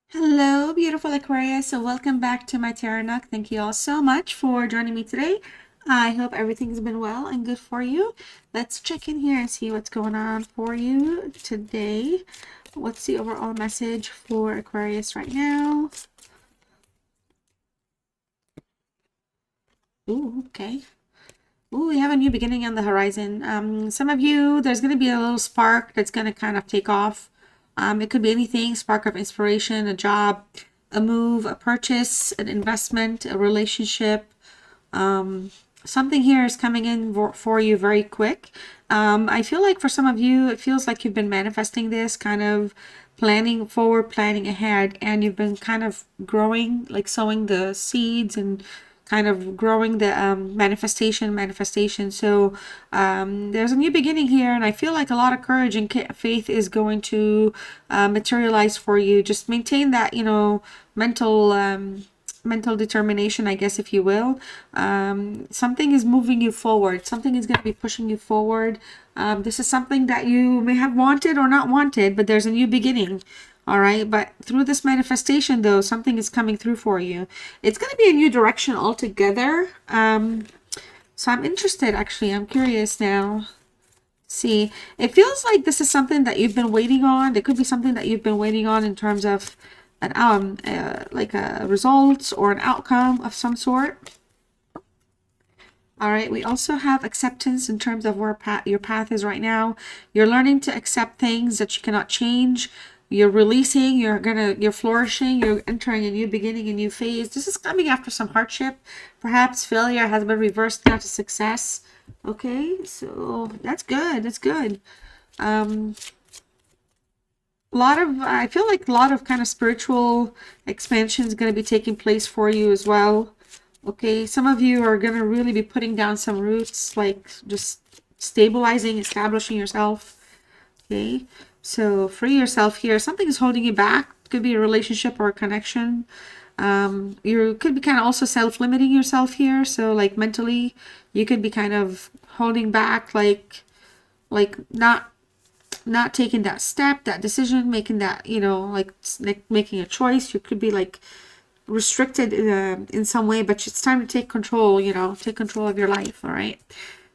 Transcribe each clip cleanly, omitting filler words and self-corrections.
Hello, beautiful Aquarius. So welcome back to my Tarot Nook. Thank you all so much for joining me today. I hope everything's been well and good for you. Let's check in here and see what's going on for you today. What's the overall message for Aquarius right now? Ooh, okay. Ooh, we have a new beginning on the horizon. Some of you, there's going to be a little spark that's going to kind of take off. It could be anything, spark of inspiration, a job, a move, a purchase, an investment, a relationship. Something here is coming in for you very quick. I feel like for some of you, it feels like you've been manifesting this, kind of planning forward, planning ahead, and you've been kind of growing, like sowing the seeds and kind of growing the manifestation. So there's a new beginning here, and I feel like a lot of courage and faith is going to materialize for you. Just maintain that, mental determination, I guess, if you will. Something is moving you forward. Something is going to be pushing you forward. This is something that you may have wanted or not wanted, but there's a new beginning. All right. But through this manifestation, though, something is coming through for you. It's going to be a new direction altogether. So I'm interested, actually. I'm curious now. See, it feels like this is something that you've been waiting on. It could be something that you've been waiting on in terms of an like a result or an outcome of some sort. All right, we also have acceptance in terms of where your path is right now. You're learning to accept things that you cannot change. You're releasing, you're flourishing, you're entering a new beginning, a new phase. This is coming after some hardship. Perhaps failure has been reversed now to success. Okay, so that's good. That's good. I feel like a lot of kind of spiritual expansion is going to be taking place for you as well. Okay, some of you are going to really be putting down some roots, like just stabilizing, establishing yourself. Okay, so free yourself here. Something is holding you back. Could be a relationship or a connection. You could be kind of also self-limiting yourself here. So like mentally, you could be kind of holding back, like not taking that step, that decision, making that, like making a choice. You could be like restricted in some way, but it's time to take control, take control of your life. All right.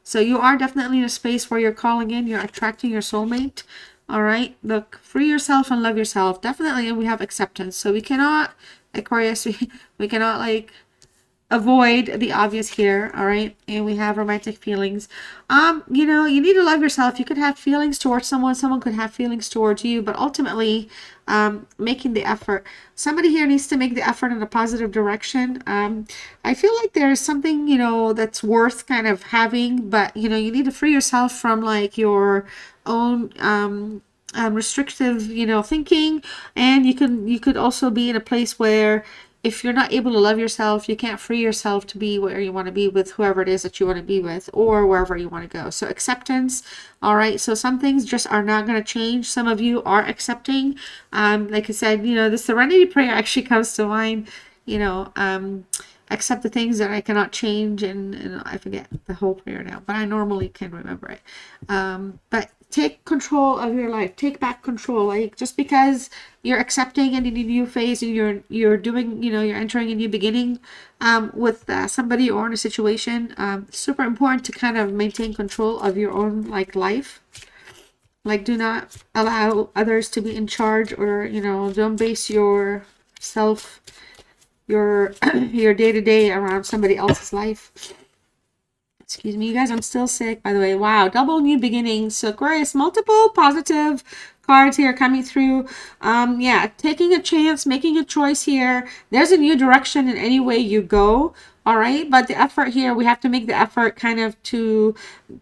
So you are definitely in a space where you're calling in, you're attracting your soulmate. All right. Look, free yourself and love yourself. Definitely. And we have acceptance. So we cannot, Aquarius, we cannot like avoid the obvious here. All right. And we have romantic feelings. You need to love yourself. You could have feelings towards someone could have feelings towards you, but ultimately making the effort. Somebody here needs to make the effort in a positive direction. I feel like there's something, that's worth kind of having, but you need to free yourself from like your own restrictive, thinking. And you could also be in a place where if you're not able to love yourself, you can't free yourself to be where you want to be with whoever it is that you want to be with or wherever you want to go. So acceptance. All right. So some things just are not going to change. Some of you are accepting. Like I said, the serenity prayer actually comes to mind, accept the things that I cannot change. And I forget the whole prayer now, but I normally can remember it. But take control of your life. Take back control. Like just because you're accepting and in a new phase and you're doing, you're entering a new beginning with somebody or in a situation, super important to kind of maintain control of your own like life. Like do not allow others to be in charge, or don't base your self, your your day-to-day around somebody else's life. Excuse me, you guys, I'm still sick, by the way. Wow, double new beginnings. So Aquarius, multiple positive cards here coming through. Yeah, taking a chance, making a choice here. There's a new direction in any way you go. All right, but the effort here, we have to make the effort kind of to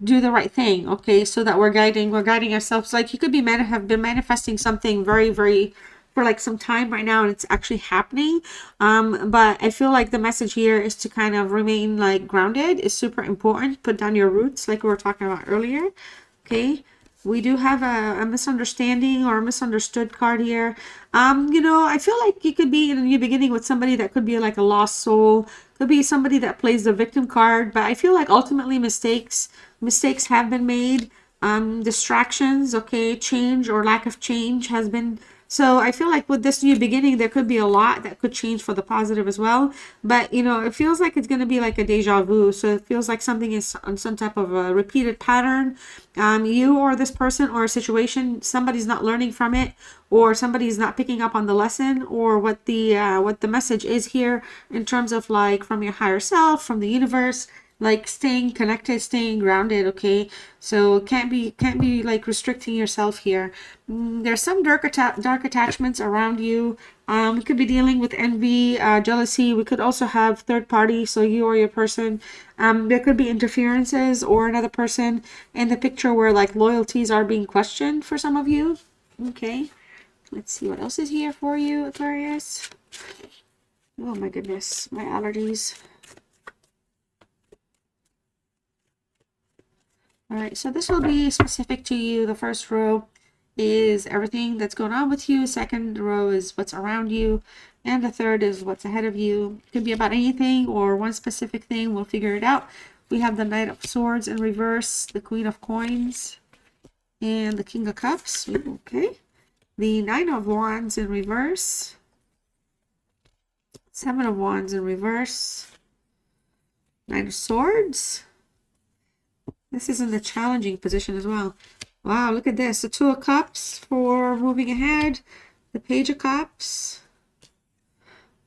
do the right thing. Okay, so that we're guiding ourselves. Like you could be have been manifesting something very, very for like some time right now, and it's actually happening. But I feel like the message here is to kind of remain like grounded is super important. Put down your roots like we were talking about earlier. Okay, we do have a misunderstanding or a misunderstood card here. I feel like you could be in a new beginning with somebody that could be like a lost soul, could be somebody that plays the victim card, but I feel like ultimately mistakes have been made. Distractions, okay, change or lack of change has been So I feel like with this new beginning, there could be a lot that could change for the positive as well. But, you know, it feels like it's going to be like a deja vu. So it feels like something is on some type of a repeated pattern. You or this person or a situation, somebody's not learning from it, or somebody's not picking up on the lesson, or what the message is here in terms of like from your higher self, from the universe, like staying connected, staying grounded. Okay, so can't be like restricting yourself here. There's some dark attachments around you. We could be dealing with envy, jealousy. We could also have third party, so you or your person. There could be interferences or another person in the picture where like loyalties are being questioned for some of you. Okay, let's see what else is here for you, Aquarius. Oh my goodness, my allergies. All right, so this will be specific to you. The first row is everything that's going on with you. Second row is what's around you. And the third is what's ahead of you. It could be about anything or one specific thing. We'll figure it out. We have the Knight of Swords in reverse, the Queen of Coins, and the King of Cups. Okay. The Nine of Wands in reverse. Seven of Wands in reverse. Nine of Swords. This is in the challenging position as well. Wow, look at this. The Two of Cups for moving ahead. The Page of Cups.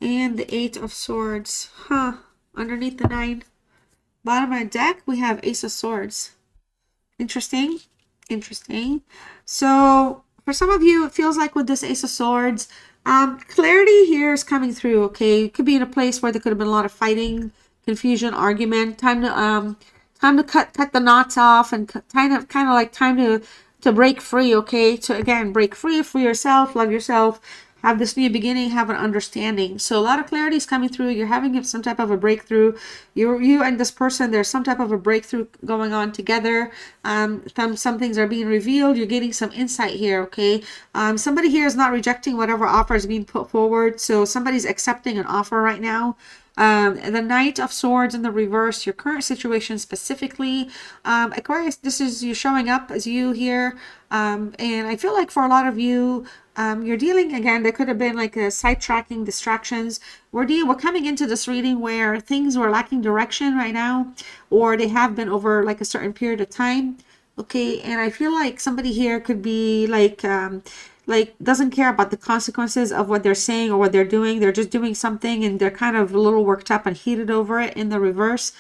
And the Eight of Swords. Huh. Underneath the 9. Bottom of the deck, we have Ace of Swords. Interesting. Interesting. So, for some of you, it feels like with this Ace of Swords, clarity here is coming through, okay? You could be in a place where there could have been a lot of fighting, confusion, argument. Time to cut the knots off, and kind of like time to break free, okay? To again break free for yourself, love yourself, have this new beginning, have an understanding. So a lot of clarity is coming through. You're having some type of a breakthrough. You and this person, there's some type of a breakthrough going on together. Some things are being revealed. You're getting some insight here, okay? Somebody here is not rejecting whatever offer is being put forward. So somebody's accepting an offer right now. The Knight of Swords in the reverse, your current situation specifically. Aquarius, this is you showing up as you here. And I feel like for a lot of you, you're dealing, again, there could have been like a sidetracking, distractions. We're coming into this reading where things were lacking direction right now, or they have been over like a certain period of time. Okay, and I feel like somebody here could be like doesn't care about the consequences of what they're saying or what they're doing. They're just doing something and they're kind of a little worked up and heated over it in the reverse.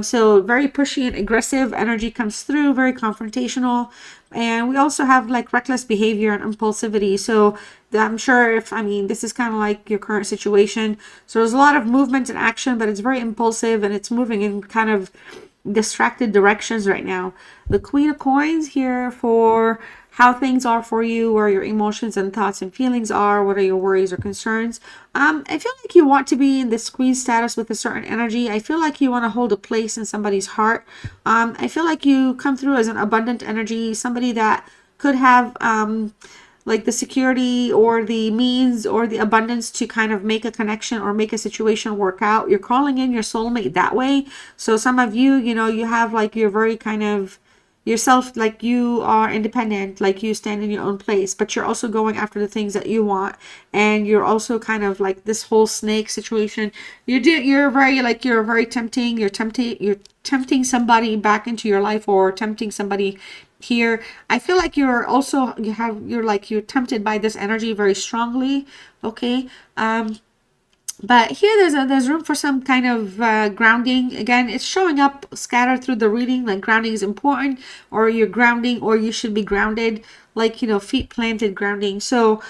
So very pushy and aggressive energy comes through, very confrontational. And we also have like reckless behavior and impulsivity. So I'm sure this is kind of like your current situation. So there's a lot of movement and action, but it's very impulsive and it's moving in kind of distracted directions right now. The Queen of Coins here for how things are for you, where your emotions and thoughts and feelings are, what are your worries or concerns. I feel like you want to be in this Queen status with a certain energy. I feel like you want to hold a place in somebody's heart. I feel like you come through as an abundant energy, somebody that could have like the security or the means or the abundance to kind of make a connection or make a situation work out. You're calling in your soulmate that way. So some of you, you have like, you're very kind of yourself, like you are independent, like you stand in your own place, but you're also going after the things that you want. And you're also kind of like this whole snake situation. You're very tempting. You're tempting somebody back into your life, or tempting somebody here. I feel like you're tempted by this energy very strongly. Okay. But here there's room for some kind of grounding. Again, it's showing up scattered through the reading, like grounding is important, or you're grounding, or you should be grounded, like, feet planted grounding. So,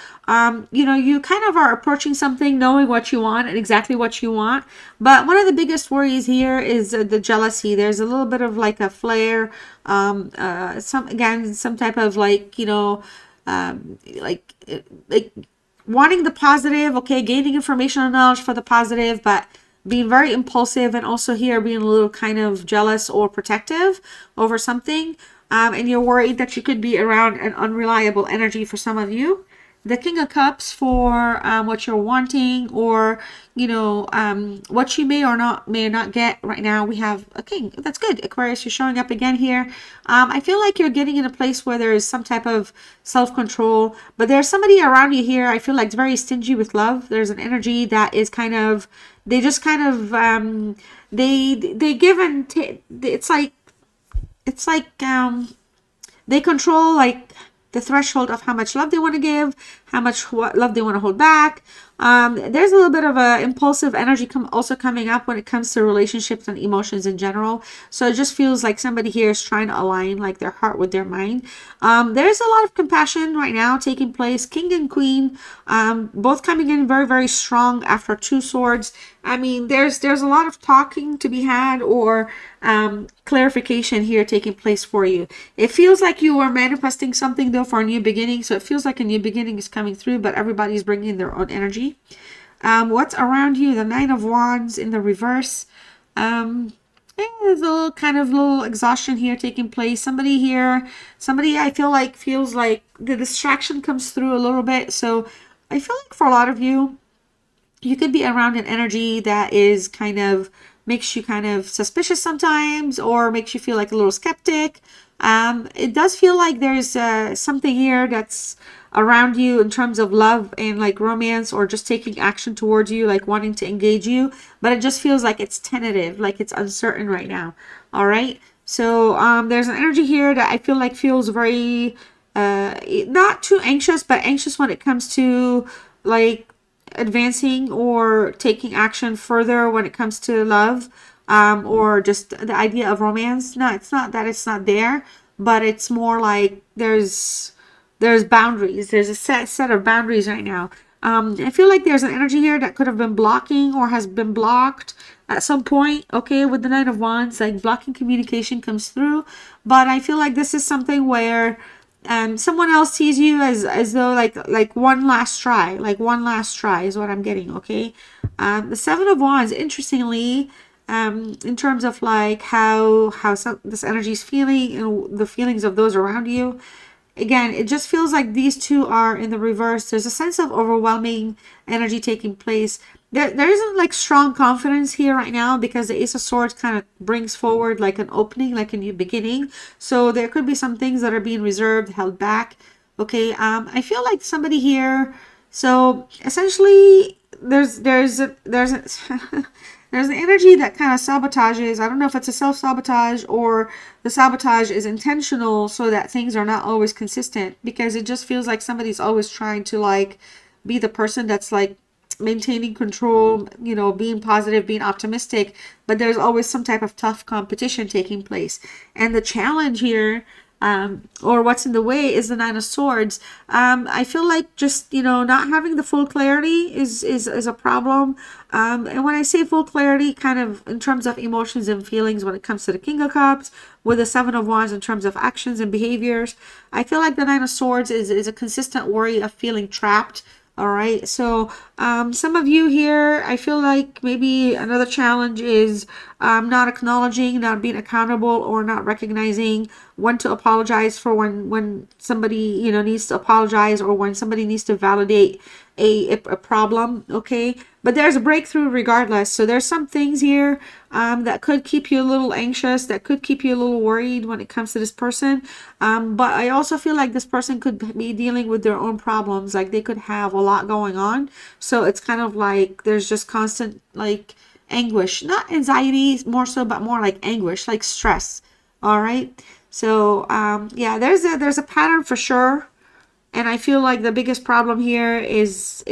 you kind of are approaching something knowing what you want and exactly what you want. But one of the biggest worries here is the jealousy. There's a little bit of like a flare, some type of like, like wanting the positive, okay, gaining information and knowledge for the positive, but being very impulsive, and also here being a little kind of jealous or protective over something. And you're worried that you could be around an unreliable energy for some of you. the King of Cups for what you're wanting, or what you may not get right now. We have a King. That's good. Aquarius, you're showing up again here. I feel like you're getting in a place where there is some type of self-control, but there's somebody around you here, I feel like, it's very stingy with love. There's an energy that is kind of, they just kind of they give and take. It's like they control like the threshold of how much love they want to give, how much love they want to hold back. There's a little bit of a impulsive energy also coming up when it comes to relationships and emotions in general. So it just feels like somebody here is trying to align like their heart with their mind. There's a lot of compassion right now taking place. King and Queen, both coming in very, very strong after 2 swords. I mean, there's a lot of talking to be had, or clarification here taking place for you. It feels like you are manifesting something though for a new beginning. So it feels like a new beginning is coming through, but everybody's bringing their own energy. What's around you? The 9 of Wands in the reverse. There's a little exhaustion here taking place. Somebody I feel like feels like the distraction comes through a little bit. So I feel like for a lot of you, you could be around an energy that is kind of makes you kind of suspicious sometimes, or makes you feel like a little skeptic. It does feel like there's something here that's around you in terms of love and like romance, or just taking action towards you, like wanting to engage you, but it just feels like it's tentative, like it's uncertain right now. All right. So there's an energy here that I feel like feels very not too anxious, but anxious when it comes to like advancing or taking action further when it comes to love, or just the idea of romance. No, it's not that it's not there, but it's more like there's boundaries. There's a set of boundaries right now. I feel like there's an energy here that could have been blocking or has been blocked at some point. Okay, with the 9 of Wands, like blocking communication comes through, but I feel like this is something where someone else sees you as though like one last try is what I'm getting. Okay. The 7 of Wands, interestingly, in terms of like how this energy is feeling and the feelings of those around you, again, it just feels like these two are in the reverse. There's a sense of overwhelming energy taking place. There isn't like strong confidence here right now, because the Ace of Swords kind of brings forward like an opening, like a new beginning. So there could be some things that are being reserved, held back. Okay. I feel like somebody here. So essentially, there's an energy that kind of sabotages. I don't know if it's a self-sabotage or the sabotage is intentional, so that things are not always consistent, because it just feels like somebody's always trying to like be the person that's like maintaining control, being positive, being optimistic, but there's always some type of tough competition taking place. And the challenge here, or what's in the way, is the 9 of Swords. I feel like just, not having the full clarity is a problem. And when I say full clarity, kind of in terms of emotions and feelings, when it comes to the King of Cups, with the 7 of Wands in terms of actions and behaviors, I feel like the 9 of Swords is a consistent worry of feeling trapped. All right. So some of you here, I feel like maybe another challenge is not acknowledging, not being accountable, or not recognizing when to apologize for when somebody, needs to apologize, or when somebody needs to validate a problem. Okay. But there's a breakthrough regardless. So there's some things here that could keep you a little anxious, that could keep you a little worried when it comes to this person. But I also feel like this person could be dealing with their own problems. Like they could have a lot going on. So it's kind of like there's just constant like anguish, not anxiety more so, but more like anguish, like stress. All right. So yeah, there's a pattern for sure. And I feel like the biggest problem here is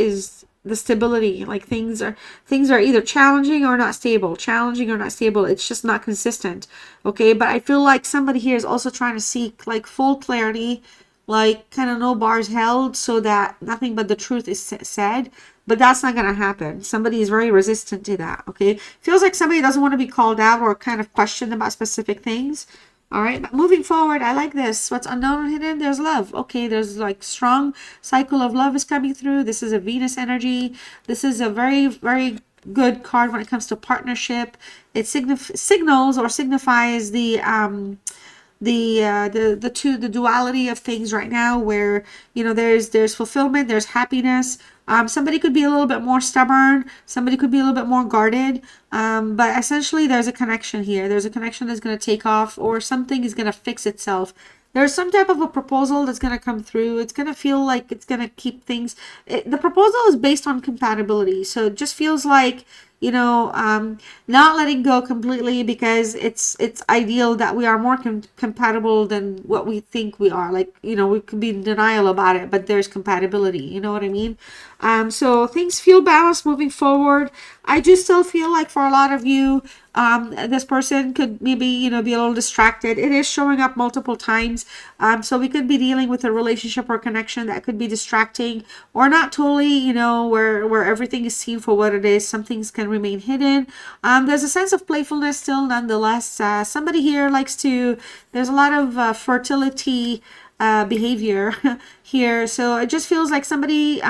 the stability. Like things are either challenging or not stable. It's just not consistent. Okay. But I feel like somebody here is also trying to seek like full clarity, like kind of no bars held, so that nothing but the truth is said. But that's not going to happen. Somebody is very resistant to that. Okay. Feels like somebody doesn't want to be called out or kind of questioned about specific things. All right, but moving forward, I like this. What's unknown and hidden? There's love. Okay, there's like strong cycle of love is coming through. This is a Venus energy. This is a very, very good card when it comes to partnership. It signals or signifies the the duality of things right now, where there's fulfillment, there's happiness. Somebody could be a little bit more stubborn, somebody could be a little bit more guarded, but essentially there's a connection here. There's a connection that's going to take off, or something is going to fix itself. There's some type of a proposal that's going to come through. It's going to feel like it's going to keep things. The proposal is based on compatibility. So it just feels like, not letting go completely, because it's ideal that we are more compatible than what we think we are. Like, we could be in denial about it, but there's compatibility. You know what I mean? So things feel balanced moving forward. I do still feel like for a lot of you, this person could maybe, be a little distracted. It is showing up multiple times. So we could be dealing with a relationship or connection that could be distracting, or not totally, where everything is seen for what it is. Some things can remain hidden. There's a sense of playfulness still, nonetheless. Somebody here likes to, there's a lot of fertility behavior here. So it just feels like somebody,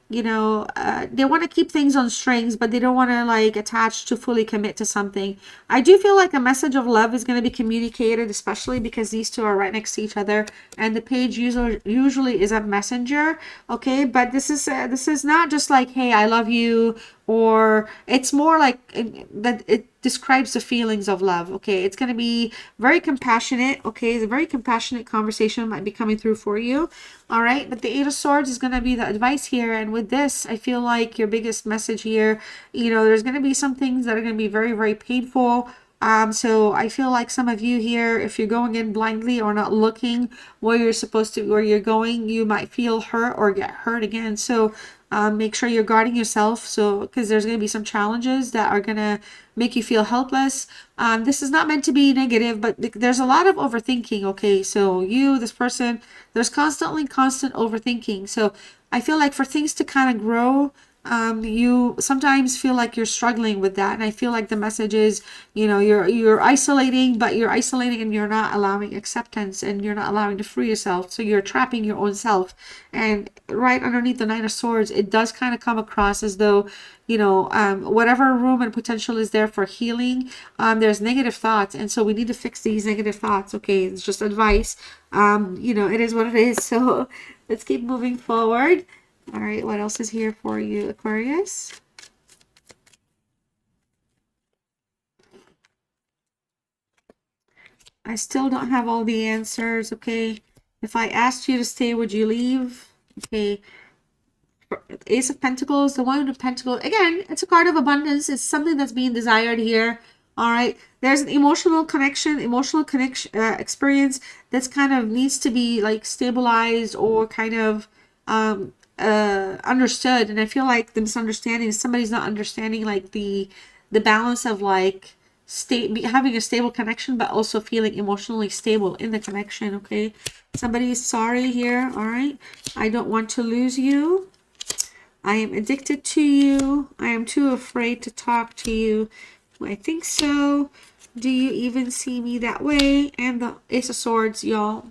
they want to keep things on strings, but they don't want to like attach to fully commit to something. I do feel like a message of love is going to be communicated, especially because these two are right next to each other, and the page usually is a messenger. Okay, but this is not just like, hey, I love you, or it's more like that it describes the feelings of love. Okay, it's going to be very compassionate. Okay, the very compassionate conversation might be coming through for you. All right, but the Eight of Swords is going to be the advice here, and with this, I feel like your biggest message here, there's going to be some things that are going to be very, very painful. So I feel like some of you here, if you're going in blindly or not looking where you're going, you might feel hurt or get hurt again. So make sure you're guarding yourself, because there's going to be some challenges that are going to make you feel helpless. This is not meant to be negative, but there's a lot of overthinking. Okay, so this person, there's constant overthinking. So I feel like for things to kind of grow, you sometimes feel like you're struggling with that, and I feel like the message is, you're isolating, but you're isolating and you're not allowing acceptance, and you're not allowing to free yourself, so you're trapping your own self. And right underneath the Nine of Swords, it does kind of come across as though, whatever room and potential is there for healing, there's negative thoughts, and so we need to fix these negative thoughts. Okay, it's just advice. It is what it is. So let's keep moving forward. All right, what else is here for you, Aquarius? I still don't have all the answers. Okay, if I asked you to stay, would you leave? Okay, Ace of Pentacles, the One of Pentacles. Again, it's a card of abundance. It's something that's being desired here. All right, there's an emotional connection experience that's kind of needs to be like stabilized, or kind of understood. And I feel like the misunderstanding is somebody's not understanding like the balance of like having a stable connection, but also feeling emotionally stable in the connection. Okay, somebody's sorry here. All right, I don't want to lose you. I am addicted to you. I am too afraid to talk to you. I think so. Do you even see me that way? And the Ace of Swords, y'all.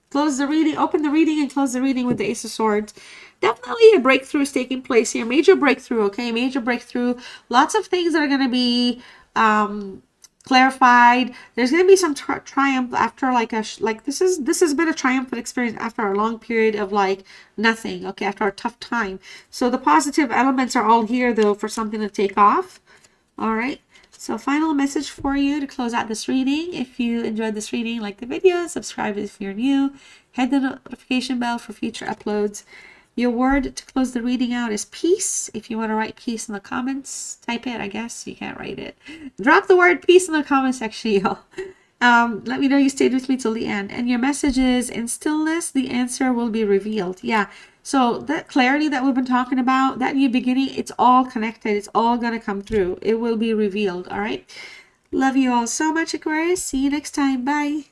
Close the reading, open the reading, and close the reading with the Ace of Swords. Definitely a breakthrough is taking place here. Major breakthrough, okay? Major breakthrough. Lots of things that are going to be clarified. There's going to be some triumph after this has been a triumphant experience after a long period of like nothing, okay? After a tough time. So the positive elements are all here though for something to take off. All right. So final message for you to close out this reading. If you enjoyed this reading, like the video, subscribe if you're new, hit the notification bell for future uploads. Your word to close the reading out is peace. If you want to write peace in the comments, type it. I guess you can't write it. Drop the word peace in the comment section, y'all. Let me know you stayed with me till the end. And your message is, in stillness, the answer will be revealed. Yeah. So that clarity that we've been talking about, that new beginning, it's all connected. It's all going to come through. It will be revealed. All right. Love you all so much, Aquarius. See you next time. Bye.